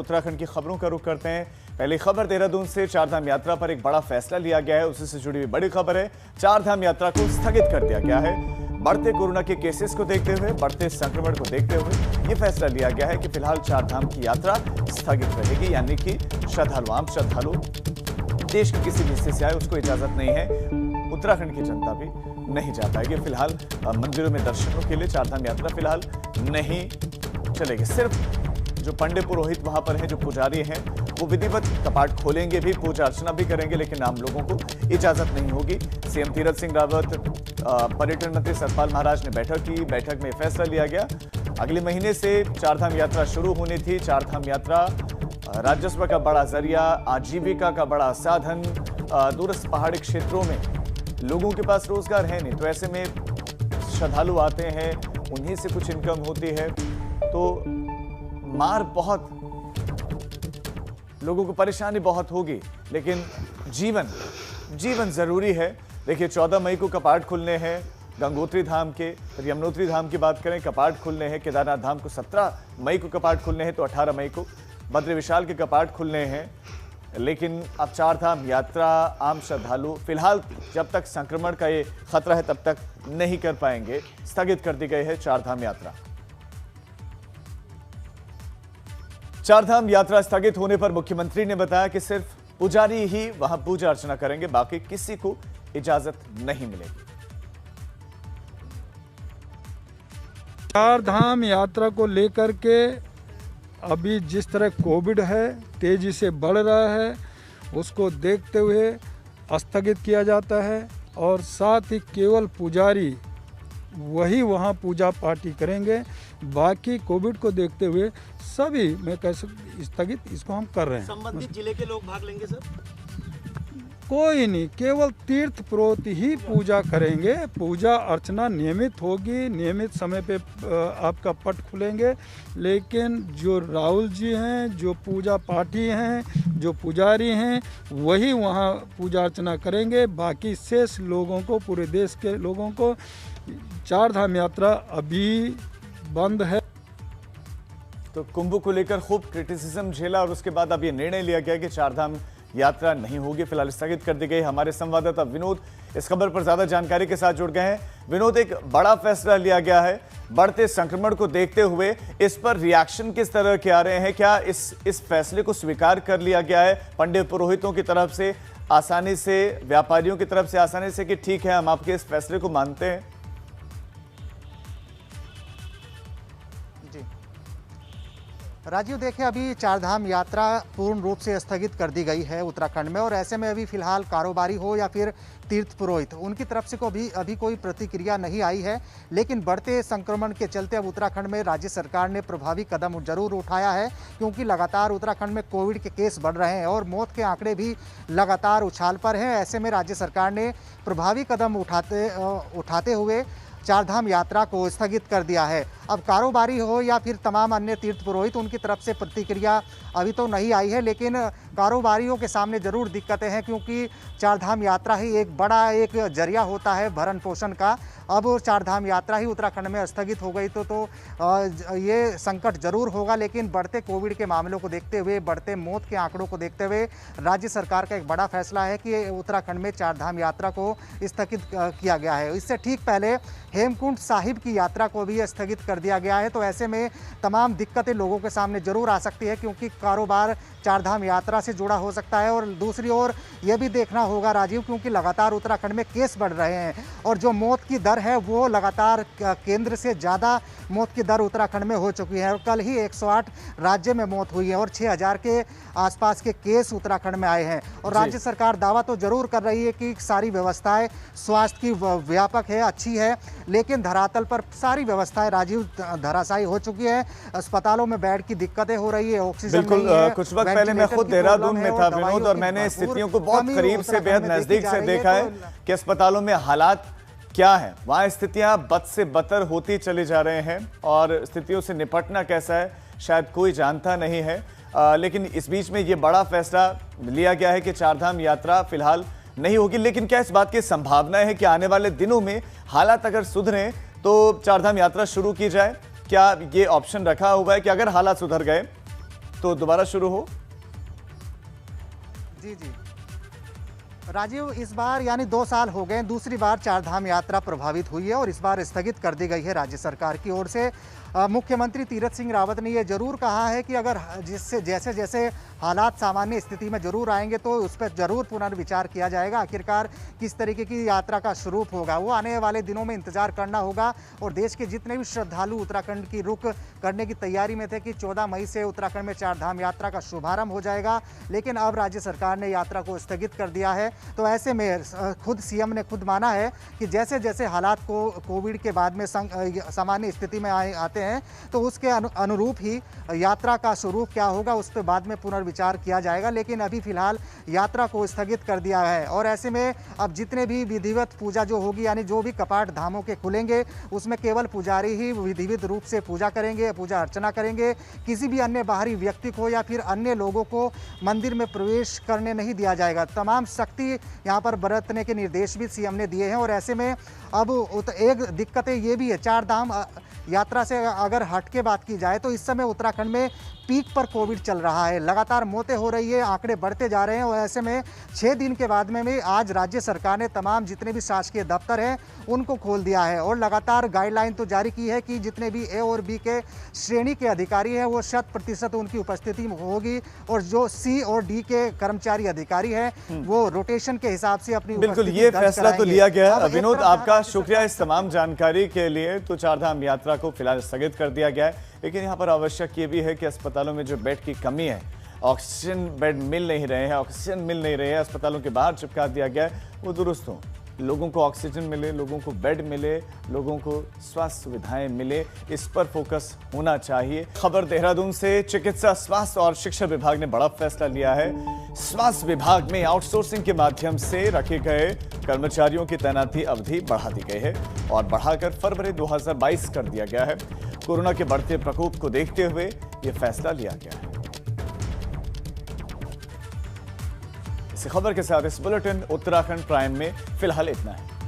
उत्तराखंड की खबरों का रुख करते हैं। पहली खबर देहरादून से। चारधाम यात्रा पर एक बड़ा फैसला लिया गया है, उसी से जुड़ी हुई बड़ी खबर है। चारधाम यात्रा को स्थगित कर दिया गया है। बढ़ते कोरोना के केसेस को देखते हुए, बढ़ते संक्रमण को देखते हुए यह फैसला लिया गया है कि फिलहाल चारधाम की यात्रा स्थगित रहेगी, यानी कि श्रद्धालु देश के किसी भी हिस्से से आए उसको इजाजत नहीं है। उत्तराखंड की जनता भी नहीं जा पाएगी। फिलहाल मंदिरों में दर्शनों के लिए चारधाम यात्रा फिलहाल नहीं चलेगी। सिर्फ जो पंडित पुरोहित वहां पर हैं, जो पुजारी हैं, वो विधिवत कपाट खोलेंगे भी, पूजा अर्चना भी करेंगे, लेकिन आम लोगों को इजाजत नहीं होगी। सीएम तीरथ सिंह रावत, पर्यटन मंत्री सतपाल महाराज ने बैठक की। बैठक में फैसला लिया गया अगले महीने से चारधाम यात्रा शुरू होनी थी। चारधाम यात्रा राजस्व का बड़ा जरिया, आजीविका का बड़ा साधन। दूरस्थ पहाड़ी क्षेत्रों में लोगों के पास रोजगार है नहीं, तो ऐसे में श्रद्धालु आते हैं, उन्हीं से कुछ इनकम होती है, तो मार बहुत, लोगों को परेशानी बहुत होगी। लेकिन जीवन जरूरी है। देखिए 14 मई को कपाट खुलने हैं गंगोत्री धाम के, फिर यमुनोत्री धाम की बात करें, कपाट खुलने हैं। केदारनाथ धाम को 17 मई को कपाट खुलने हैं, तो 18 मई को बद्री विशाल के कपाट खुलने हैं। लेकिन अब चारधाम यात्रा आम श्रद्धालु फिलहाल जब तक संक्रमण का ये खतरा है तब तक नहीं कर पाएंगे। स्थगित कर दी गई है चारधाम यात्रा। चारधाम यात्रा स्थगित होने पर मुख्यमंत्री ने बताया कि सिर्फ पुजारी ही वहां पूजा अर्चना करेंगे, बाकी किसी को इजाजत नहीं मिलेगी। चारधाम यात्रा को लेकर के अभी जिस तरह कोविड है तेजी से बढ़ रहा है, उसको देखते हुए स्थगित किया जाता है और साथ ही केवल पुजारी वही वहाँ पूजा पाठी करेंगे। बाकी कोविड को देखते हुए सभी मैं कह सकता स्थगित इसको हम कर रहे हैं। संबंधित जिले के लोग भाग लेंगे सर? कोई नहीं, केवल तीर्थ पुरोहित ही पूजा करेंगे। पूजा अर्चना नियमित होगी, नियमित समय पे आपका पट खुलेंगे। लेकिन जो राहुल जी हैं, जो पूजा पाठी हैं, जो पुजारी हैं, वही वहाँ पूजा अर्चना करेंगे। बाकी शेष लोगों को, पूरे देश के लोगों को चारधाम यात्रा अभी बंद है। तो कुंभ को लेकर खूब क्रिटिसिज्म झेला और उसके बाद अब ये निर्णय लिया गया कि चारधाम यात्रा नहीं होगी, फिलहाल स्थगित कर दी गई। हमारे संवाददाता विनोद इस खबर पर ज्यादा जानकारी के साथ जुड़ गए हैं। विनोद, एक बड़ा फैसला लिया गया है, बढ़ते संक्रमण को देखते हुए इस पर रिएक्शन किस तरह के आ रहे हैं? क्या इस फैसले को स्वीकार कर लिया गया है पंडित पुरोहितों की तरफ से, आसानी से, व्यापारियों की तरफ से आसानी से, कि ठीक है हम आपके इस फैसले को मानते हैं? राजीव, देखिए अभी चारधाम यात्रा पूर्ण रूप से स्थगित कर दी गई है उत्तराखंड में, और ऐसे में अभी फिलहाल कारोबारी हो या फिर तीर्थ पुरोहित, उनकी तरफ से अभी कोई प्रतिक्रिया नहीं आई है। लेकिन बढ़ते संक्रमण के चलते अब उत्तराखंड में राज्य सरकार ने प्रभावी कदम जरूर उठाया है, क्योंकि लगातार उत्तराखंड में कोविड के केस बढ़ रहे हैं और मौत के आंकड़े भी लगातार उछाल पर हैं। ऐसे में राज्य सरकार ने प्रभावी कदम उठाते हुए चारधाम यात्रा को स्थगित कर दिया है। अब कारोबारी हो या फिर तमाम अन्य तीर्थ पुरोहित, उनकी तरफ से प्रतिक्रिया अभी तो नहीं आई है, लेकिन कारोबारियों के सामने ज़रूर दिक्कतें हैं, क्योंकि चारधाम यात्रा ही एक बड़ा जरिया होता है भरण पोषण का। अब चारधाम यात्रा ही उत्तराखंड में स्थगित हो गई तो ये संकट जरूर होगा। लेकिन बढ़ते कोविड के मामलों को देखते हुए, बढ़ते मौत के आंकड़ों को देखते हुए राज्य सरकार का एक बड़ा फैसला है कि उत्तराखंड में चारधाम यात्रा को स्थगित किया गया है। इससे ठीक पहले हेमकुंड साहिब की यात्रा को भी स्थगित कर दिया गया है। तो ऐसे में तमाम दिक्कतें लोगों के सामने जरूर आ सकती है, क्योंकि कारोबार चारधाम यात्रा से जुड़ा हो सकता है। और दूसरी ओर यह भी देखना होगा राजीव, क्योंकि लगातार उत्तराखंड में केस बढ़ रहे हैं और जो मौत की दर है वो लगातार केंद्र से ज़्यादा मौत की दर उत्तराखंड में हो चुकी है। और कल ही 108 राज्य में मौत हुई है और 6000 के आसपास के केस उत्तराखंड में आए हैं। और राज्य सरकार दावा तो जरूर कर रही है कि सारी व्यवस्थाएं स्वास्थ्य की व्यापक है, अच्छी है, लेकिन धरातल पर सारी व्यवस्थाएं राजीव धराशायी हो चुकी है। अस्पतालों में बेड की दिक्कतें हो रही है, ऑक्सीजन नहीं है। कुछ वक्त पहले मैं खुद देहरादून में था विनोद, और मैंने स्थितियों को बहुत करीब से, बेहद नजदीक से देखा है कि अस्पतालों में हालात क्या है। वहां स्थितियां बद से बदतर होती चली जा रहे हैं और स्थितियों से निपटना कैसा है शायद कोई जानता नहीं है। लेकिन इस बीच में ये बड़ा फैसला लिया गया है कि चारधाम यात्रा फिलहाल नहीं होगी। लेकिन क्या इस बात की संभावना है कि आने वाले दिनों में हालात अगर सुधरे तो चारधाम यात्रा शुरू की जाए? क्या ये ऑप्शन रखा हुआ है कि अगर हालात सुधर गए तो दोबारा शुरू हो। जी जी राजीव, इस बार यानी 2 साल हो गए, दूसरी बार चारधाम यात्रा प्रभावित हुई है और इस बार स्थगित कर दी गई है राज्य सरकार की ओर से। मुख्यमंत्री तीरथ सिंह रावत ने यह जरूर कहा है कि अगर जिससे जैसे जैसे हालात सामान्य स्थिति में जरूर आएंगे तो उस पर जरूर पुनर्विचार किया जाएगा। आखिरकार किस तरीके की यात्रा का स्वरूप होगा वो आने वाले दिनों में इंतजार करना होगा। और देश के जितने भी श्रद्धालु उत्तराखंड की रुख करने की तैयारी में थे कि 14 मई से उत्तराखंड में चारधाम यात्रा का शुभारंभ हो जाएगा, लेकिन अब राज्य सरकार ने यात्रा को स्थगित कर दिया है। तो ऐसे में खुद सीएम ने खुद माना है कि जैसे जैसे हालात को कोविड के बाद में सामान्य स्थिति में आते हैं तो उसके अनुरूप ही यात्रा का स्वरूप क्या होगा उस पर बाद में पुनर्विचार किया जाएगा, लेकिन अभी फिलहाल यात्रा को स्थगित कर दिया है। और ऐसे में अब जितने भी विधिवत पूजा जो होगी, यानी जो भी कपाट धामों के खुलेंगे उसमें केवल पुजारी ही विधिवत रूप से पूजा करेंगे, पूजा अर्चना करेंगे। किसी भी अन्य बाहरी व्यक्ति को या फिर अन्य लोगों को मंदिर में प्रवेश करने नहीं दिया जाएगा। तमाम सख्ती यहाँ पर बरतने के निर्देश भी सीएम ने दिए हैं। और ऐसे में अब एक दिक्कतें ये भी है, चारधाम यात्रा से अगर हट के बात की जाए तो इस समय उत्तराखंड में पीक पर कोविड चल रहा है, लगातार मौतें हो रही है, आंकड़े बढ़ते जा रहे हैं। और ऐसे में 6 दिन के बाद में आज राज्य सरकार ने तमाम जितने भी शासकीय दफ्तर हैं उनको खोल दिया है और लगातार गाइडलाइन तो जारी की है कि जितने भी ए और बी के श्रेणी के अधिकारी हैं वो 100% उनकी उपस्थिति में होगी और जो सी और डी के कर्मचारी अधिकारी हैं वो रोटेशन के हिसाब से अपनी बिल्कुल ये फैसला तो लिया गया है। विनोद, आपका शुक्रिया इस तमाम जानकारी के लिए। तो चारधाम यात्रा को फिलहाल स्थगित कर दिया गया है, लेकिन यहाँ पर आवश्यक ये भी है कि अस्पतालों में जो बेड की कमी है, ऑक्सीजन बेड मिल नहीं रहे हैं, ऑक्सीजन मिल नहीं रहे हैं, अस्पतालों के बाहर चिपका दिया गया है, वो दुरुस्त हो, लोगों को ऑक्सीजन मिले, लोगों को बेड मिले, लोगों को स्वास्थ्य सुविधाएं मिले, इस पर फोकस होना चाहिए। खबर देहरादून से, चिकित्सा, स्वास्थ्य और शिक्षा विभाग ने बड़ा फैसला लिया है। स्वास्थ्य विभाग में आउटसोर्सिंग के माध्यम से रखे गए कर्मचारियों की तैनाती अवधि बढ़ा दी गई है और बढ़ाकर फरवरी 2022 कर दिया गया है। कोरोना के बढ़ते प्रकोप को देखते हुए यह फैसला लिया गया है। इस खबर के साथ इस बुलेटिन उत्तराखंड प्राइम में फिलहाल इतना है।